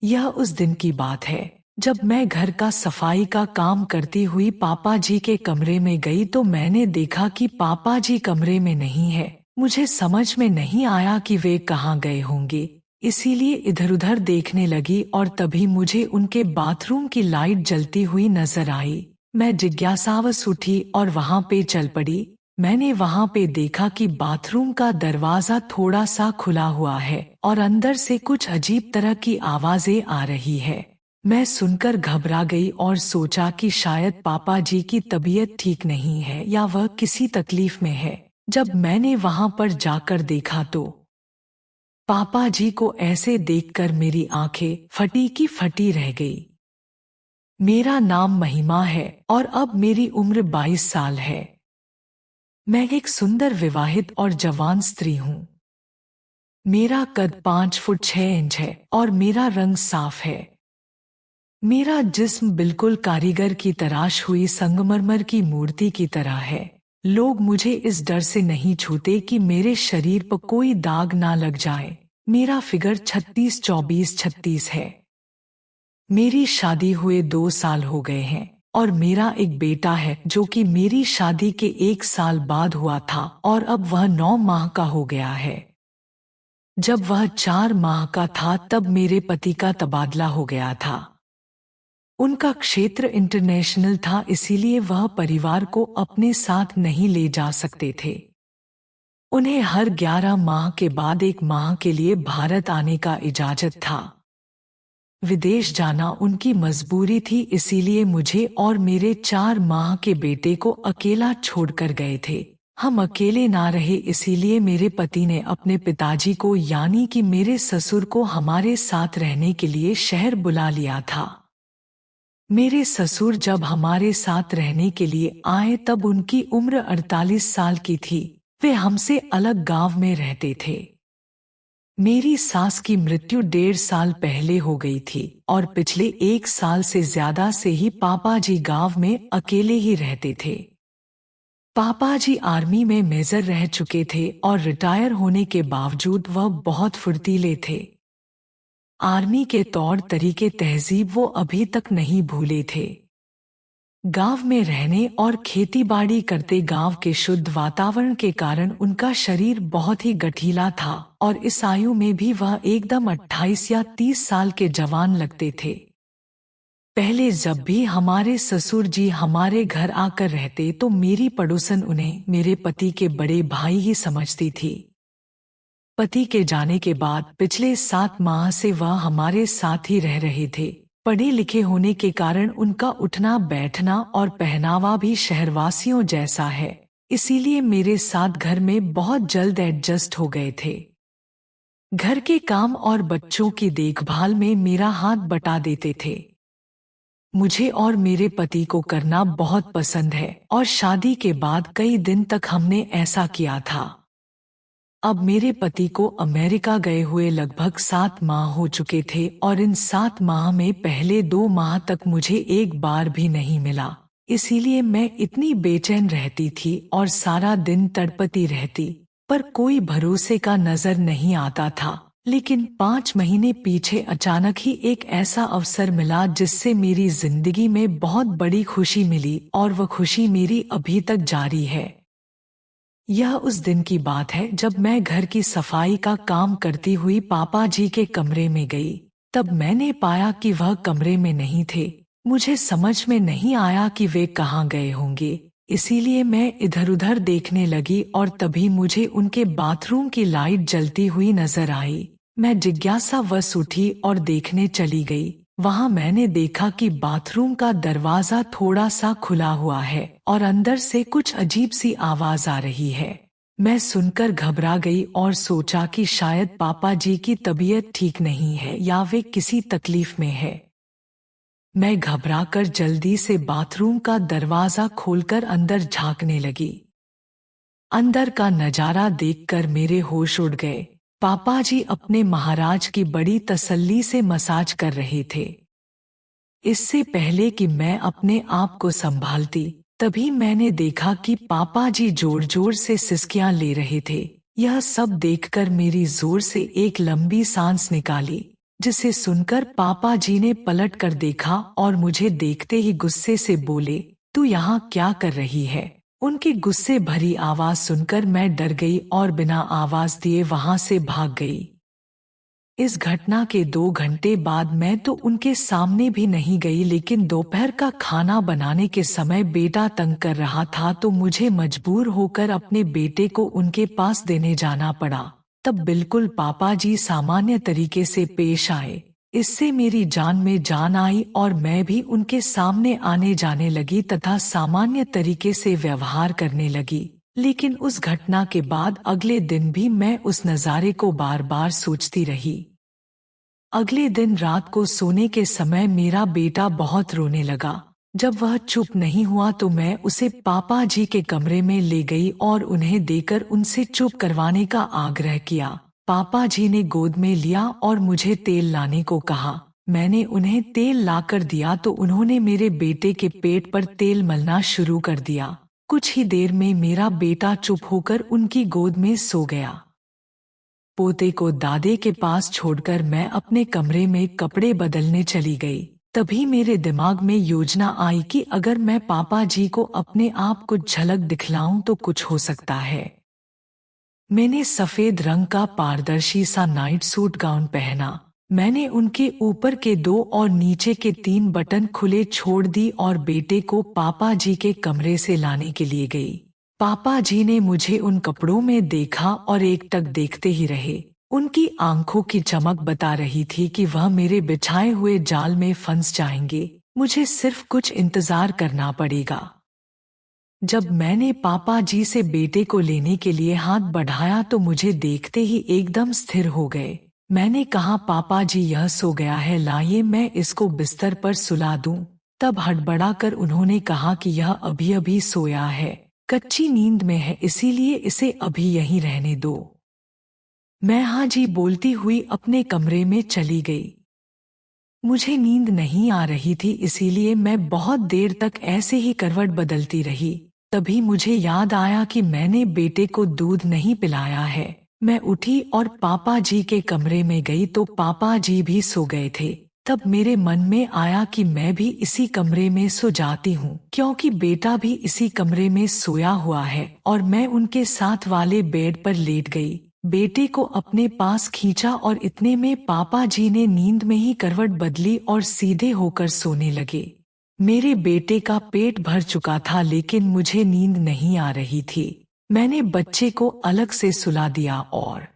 यह उस दिन की बात है जब मैं घर का सफाई का काम करती हुई पापा जी के कमरे में गई तो मैंने देखा कि पापा जी कमरे में नहीं है। मुझे समझ में नहीं आया कि वे कहाँ गए होंगे, इसीलिए इधर-उधर देखने लगी और तभी मुझे उनके बाथरूम की लाइट जलती हुई नजर आई। मैं जिज्ञासावश उठी और वहां पे चल पड़ी। मैंने वहां पे देखा कि बाथरूम का दरवाजा थोड़ा सा खुला हुआ है और अंदर से कुछ अजीब तरह की आवाजें आ रही है। मैं सुनकर घबरा गई और सोचा कि शायद पापा जी की तबीयत ठीक नहीं है या वह किसी तकलीफ में है। जब मैंने वहां पर जाकर देखा तो पापा जी को ऐसे देखकर मेरी आंखें फटी की फटी रह गई। मेरा नाम महिमा है और अब मेरी उम्र 22 साल है। मैं एक सुंदर विवाहित और जवान स्त्री हूँ। मेरा कद 5 फुट 6 इंच है और मेरा रंग साफ है। मेरा जिस्म बिल्कुल कारीगर की तराश हुई संगमरमर की मूर्ति की तरह है। लोग मुझे इस डर से नहीं छूते कि मेरे शरीर पर कोई दाग ना लग जाए। मेरा फिगर 36-24-36 है। मेरी शादी हुए 2 साल हो गए हैं और मेरा एक बेटा है जो कि मेरी शादी के 1 साल बाद हुआ था और अब वह 9 माह का हो गया है। जब वह 4 माह का था तब मेरे पति का तबादला हो गया था। उनका क्षेत्र इंटरनेशनल था, इसीलिए वह परिवार को अपने साथ नहीं ले जा सकते थे। उन्हें हर 11 माह के बाद 1 माह के लिए भारत आने का इजाजत था। विदेश जाना उनकी मजबूरी थी, इसीलिए मुझे और मेरे 4 माह के बेटे को अकेला छोड़कर गए थे। हम अकेले ना रहे, इसीलिए मेरे पति ने अपने पिताजी को यानी कि मेरे ससुर को हमारे साथ रहने के लिए शहर बुला लिया था। मेरे ससुर जब हमारे साथ रहने के लिए आए तब उनकी उम्र 48 साल की थी। वे हमसे अलग गांव में रहते थे। मेरी सास की मृत्यु 1.5 साल पहले हो गई थी और पिछले 1 साल से ज्यादा से ही पापा जी गांव में अकेले ही रहते थे। पापा जी आर्मी में मेजर रह चुके थे और रिटायर होने के बावजूद वह बहुत फुर्तीले थे। आर्मी के तौर तरीके तहजीब वो अभी तक नहीं भूले थे। गांव में रहने और खेतीबाड़ी करते गांव के शुद्ध वातावरण के कारण उनका शरीर बहुत ही गठीला था और इस आयु में भी वह एकदम 28 या 30 साल के जवान लगते थे। पहले जब भी हमारे ससुर जी हमारे घर आकर रहते तो मेरी पड़ोसन उन्हें मेरे पति के बड़े भाई ही समझती थी। पति के जाने के बाद पिछले 7 माह से वह हमारे साथ ही रह रहे थे। पढ़े लिखे होने के कारण उनका उठना बैठना और पहनावा भी शहरवासियों जैसा है, इसीलिए मेरे साथ घर में बहुत जल्द एडजस्ट हो गए थे। घर के काम और बच्चों की देखभाल में मेरा हाथ बटा देते थे। मुझे और मेरे पति को करना बहुत पसंद है और शादी के बाद कई दिन तक हमने ऐसा किया था। अब मेरे पति को अमेरिका गए हुए लगभग 7 माह हो चुके थे और इन 7 माह में पहले 2 माह तक मुझे एक बार भी नहीं मिला, इसीलिए मैं इतनी बेचैन रहती थी और सारा दिन तड़पती रहती, पर कोई भरोसे का नजर नहीं आता था। लेकिन 5 महीने पीछे अचानक ही एक ऐसा अवसर मिला जिससे मेरी जिंदगी में बहुत बड़ी खुशी मिली और वह खुशी मेरी अभी तक जारी है। यह उस दिन की बात है जब मैं घर की सफाई का काम करती हुई पापा जी के कमरे में गई। तब मैंने पाया कि वह कमरे में नहीं थे। मुझे समझ में नहीं आया कि वे कहाँ गए होंगे, इसीलिए मैं इधर-उधर देखने लगी और तभी मुझे उनके बाथरूम की लाइट जलती हुई नजर आई। मैं जिज्ञासावश उठी और देखने चली गई। वहां मैंने देखा कि बाथरूम का दरवाजा थोड़ा सा खुला हुआ है और अंदर से कुछ अजीब सी आवाज आ रही है। मैं सुनकर घबरा गई और सोचा कि शायद पापा जी की तबीयत ठीक नहीं है या वे किसी तकलीफ में है। मैं घबराकर जल्दी से बाथरूम का दरवाजा खोलकर अंदर झांकने लगी। अंदर का नजारा देखकर मेरे होश उड़ गए। पापा जी अपने महाराज की बड़ी तसल्ली से मसाज कर रहे थे। इससे पहले कि मैं अपने आप को संभालती, तभी मैंने देखा कि पापा जी जोर जोर से सिसकियां ले रहे थे। यह सब देखकर मेरी जोर से एक लंबी सांस निकाली। जिसे सुनकर पापा जी ने पलट कर देखा और मुझे देखते ही गुस्से से बोले, तू यहाँ क्या कर रही है? उनकी गुस्से भरी आवाज सुनकर मैं डर गई और बिना आवाज दिए वहां से भाग गई। इस घटना के 2 घंटे बाद मैं तो उनके सामने भी नहीं गई, लेकिन दोपहर का खाना बनाने के समय बेटा तंग कर रहा था तो मुझे मजबूर होकर अपने बेटे को उनके पास देने जाना पड़ा। तब बिल्कुल पापा जी सामान्य तरीके से पेश आए। इससे मेरी जान में जान आई और मैं भी उनके सामने आने जाने लगी तथा सामान्य तरीके से व्यवहार करने लगी। लेकिन उस घटना के बाद अगले दिन भी मैं उस नज़ारे को बार बार सोचती रही। अगले दिन रात को सोने के समय मेरा बेटा बहुत रोने लगा। जब वह चुप नहीं हुआ तो मैं उसे पापा जी के कमरे में ले गई और उन्हें देकर उनसे चुप करवाने का आग्रह किया। पापा जी ने गोद में लिया और मुझे तेल लाने को कहा। मैंने उन्हें तेल लाकर दिया तो उन्होंने मेरे बेटे के पेट पर तेल मलना शुरू कर दिया। कुछ ही देर में मेरा बेटा चुप होकर उनकी गोद में सो गया। पोते को दादे के पास छोड़कर मैं अपने कमरे में कपड़े बदलने चली गई। तभी मेरे दिमाग में योजना आई कि अगर मैं पापा जी को अपने आप कुछ झलक दिखलाऊं तो कुछ हो सकता है। मैंने सफेद रंग का पारदर्शी सा नाइट सूट गाउन पहना। मैंने उनके ऊपर के 2 और नीचे के 3 बटन खुले छोड़ दी और बेटे को पापा जी के कमरे से लाने के लिए गई। पापा जी ने मुझे उन कपड़ों में देखा और एकटक देखते ही रहे। उनकी आंखों की चमक बता रही थी कि वह मेरे बिछाए हुए जाल में फंस जाएंगे। मुझे सिर्फ कुछ इंतजार करना पड़ेगा। जब मैंने पापा जी से बेटे को लेने के लिए हाथ बढ़ाया तो मुझे देखते ही एकदम स्थिर हो गए। मैंने कहा, पापा जी यह सो गया है, लाइए मैं इसको बिस्तर पर सुला दूं। तब हड़बड़ाकर उन्होंने कहा कि यह अभी अभी सोया है, कच्ची नींद में है, इसीलिए इसे अभी यहीं रहने दो। मैं हाँ जी बोलती हुई अपने कमरे में चली गई। मुझे नींद नहीं आ रही थी, इसीलिए मैं बहुत देर तक ऐसे ही करवट बदलती रही। तभी मुझे याद आया कि मैंने बेटे को दूध नहीं पिलाया है। मैं उठी और पापा जी के कमरे में गई तो पापा जी भी सो गए थे। तब मेरे मन में आया कि मैं भी इसी कमरे में सो जाती हूँ, क्योंकि बेटा भी इसी कमरे में सोया हुआ है, और मैं उनके साथ वाले बेड पर लेट गई। बेटे को अपने पास खींचा और इतने में पापा जी ने नींद में ही करवट बदली और सीधे होकर सोने लगे। मेरे बेटे का पेट भर चुका था लेकिन मुझे नींद नहीं आ रही थी। मैंने बच्चे को अलग से सुला दिया और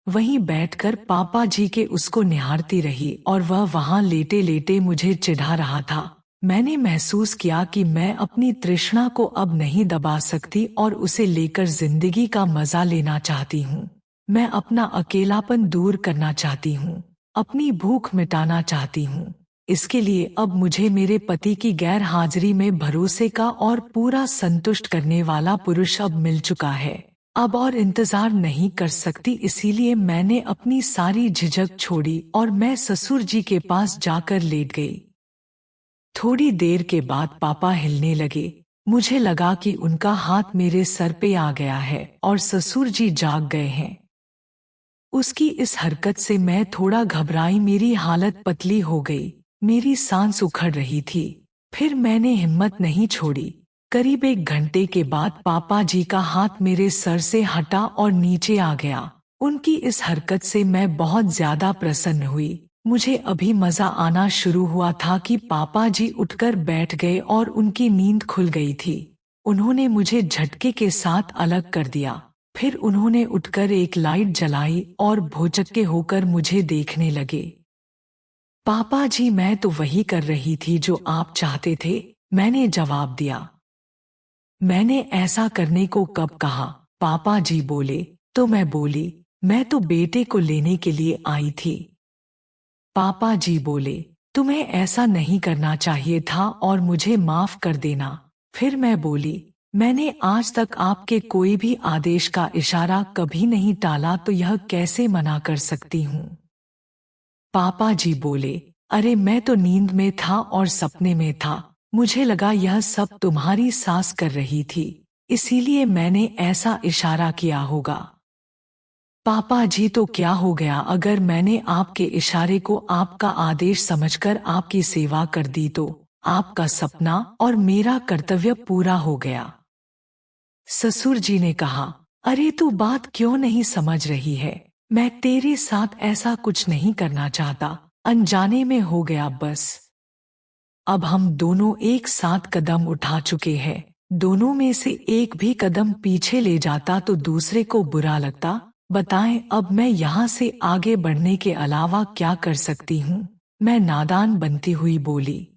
वहीं बैठकर पापा जी के उसको निहारती रही और वह वहां लेटे लेटे मुझे चिढ़ा रहा था। मैंने महसूस किया कि मैं अपनी तृष्णा को अब नहीं दबा सकती और उसे लेकर जिंदगी का मजा लेना चाहती हूँ। मैं अपना अकेलापन दूर करना चाहती हूँ, अपनी भूख मिटाना चाहती हूँ। इसके लिए अब मुझे मेरे पति की गैर हाजिरी में भरोसे का और पूरा संतुष्ट करने वाला पुरुष अब मिल चुका है। अब और इंतजार नहीं कर सकती, इसीलिए मैंने अपनी सारी झिझक छोड़ी और मैं ससुर जी के पास जाकर लेट गई। थोड़ी देर के बाद पापा हिलने लगे। मुझे लगा कि उनका हाथ मेरे सर पे आ गया है और ससुर जी जाग गए हैं। उसकी इस हरकत से मैं थोड़ा घबराई, मेरी हालत पतली हो गई, मेरी सांस उखड़ रही थी। फिर मैंने हिम्मत नहीं छोड़ी। करीब 1 घंटे के बाद पापा जी का हाथ मेरे सर से हटा और नीचे आ गया। उनकी इस हरकत से मैं बहुत ज्यादा प्रसन्न हुई। मुझे अभी मजा आना शुरू हुआ था कि पापा जी उठकर बैठ गए और उनकी नींद खुल गई थी। उन्होंने मुझे झटके के साथ अलग कर दिया। फिर उन्होंने उठकर एक लाइट जलाई और भौचक्के होकर मुझे देखने लगे। पापा जी, मैं तो वही कर रही थी जो आप चाहते थे, मैंने जवाब दिया। मैंने ऐसा करने को कब कहा? पापा जी बोले। तो मैं बोली, मैं तो बेटे को लेने के लिए आई थी। पापा जी बोले, तुम्हें ऐसा नहीं करना चाहिए था और मुझे माफ कर देना। फिर मैं बोली, मैंने आज तक आपके कोई भी आदेश का इशारा कभी नहीं टाला, तो यह कैसे मना कर सकती हूँ? पापा जी बोले, अरे मैं तो नींद में था और सपने में था, मुझे लगा यह सब तुम्हारी सास कर रही थी, इसीलिए मैंने ऐसा इशारा किया होगा। पापा जी तो क्या हो गया अगर मैंने आपके इशारे को आपका आदेश समझकर आपकी सेवा कर दी तो आपका सपना और मेरा कर्तव्य पूरा हो गया। ससुर जी ने कहा, अरे तू बात क्यों नहीं समझ रही है? मैं तेरे साथ ऐसा कुछ नहीं करना चाहता, अनजाने में हो गया बस। अब हम दोनों एक साथ कदम उठा चुके हैं, दोनों में से एक भी कदम पीछे ले जाता तो दूसरे को बुरा लगता। बताएं अब मैं यहाँ से आगे बढ़ने के अलावा क्या कर सकती हूँ? मैं नादान बनती हुई बोली।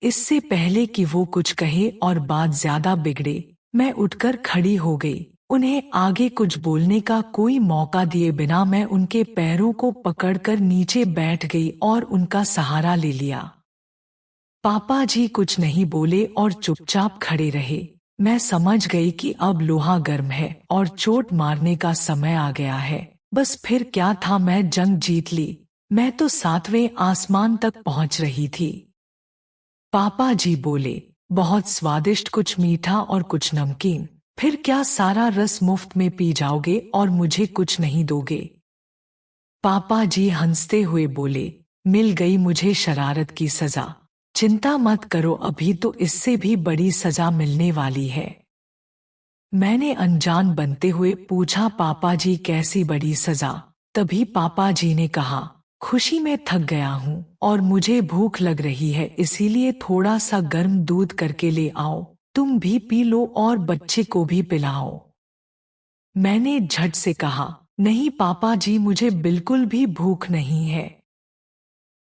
इससे पहले कि वो कुछ कहे और बात ज्यादा बिगड़े, मैं उठकर खड़ी हो गई। उन्हें आगे कुछ बोलने का कोई मौका दिए बिना मैं उनके पैरों को पकड़कर नीचे बैठ गई और उनका सहारा ले लिया। पापा जी कुछ नहीं बोले और चुपचाप खड़े रहे। मैं समझ गई कि अब लोहा गर्म है और चोट मारने का समय आ गया है। बस फिर क्या था, मैं जंग जीत ली। मैं तो 7वें आसमान तक पहुंच रही थी। पापा जी बोले, बहुत स्वादिष्ट, कुछ मीठा और कुछ नमकीन। फिर क्या सारा रस मुफ्त में पी जाओगे और मुझे कुछ नहीं दोगे? पापा जी हंसते हुए बोले, मिल गई मुझे शरारत की सजा। चिंता मत करो, अभी तो इससे भी बड़ी सजा मिलने वाली है। मैंने अनजान बनते हुए पूछा, पापा जी कैसी बड़ी सजा? तभी पापा जी ने कहा, खुशी में थक गया हूँ और मुझे भूख लग रही है, इसीलिए थोड़ा सा गर्म दूध करके ले आओ। तुम भी पी लो और बच्चे को भी पिलाओ। मैंने झट से कहा, नहीं पापा जी, मुझे बिल्कुल भी भूख नहीं है।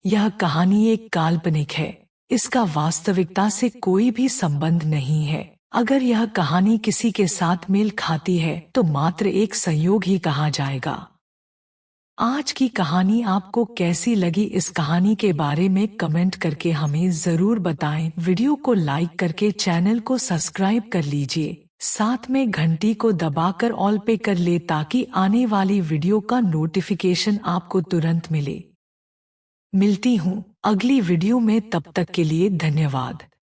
यह कहानी एक काल्पनिक है, इसका वास्तविकता से कोई भी संबंध नहीं है। अगर यह कहानी किसी के साथ मेल खाती है तो मात्र एक संयोग ही कहा जाएगा। आज की कहानी आपको कैसी लगी? इस कहानी के बारे में कमेंट करके हमें जरूर बताएं। वीडियो को लाइक करके चैनल को सब्सक्राइब कर लीजिए, साथ में घंटी को दबाकर ऑल पे कर ले ताकि आने वाली वीडियो का नोटिफिकेशन आपको तुरंत मिले। मिलती हूँ अगली वीडियो में, तब तक के लिए धन्यवाद।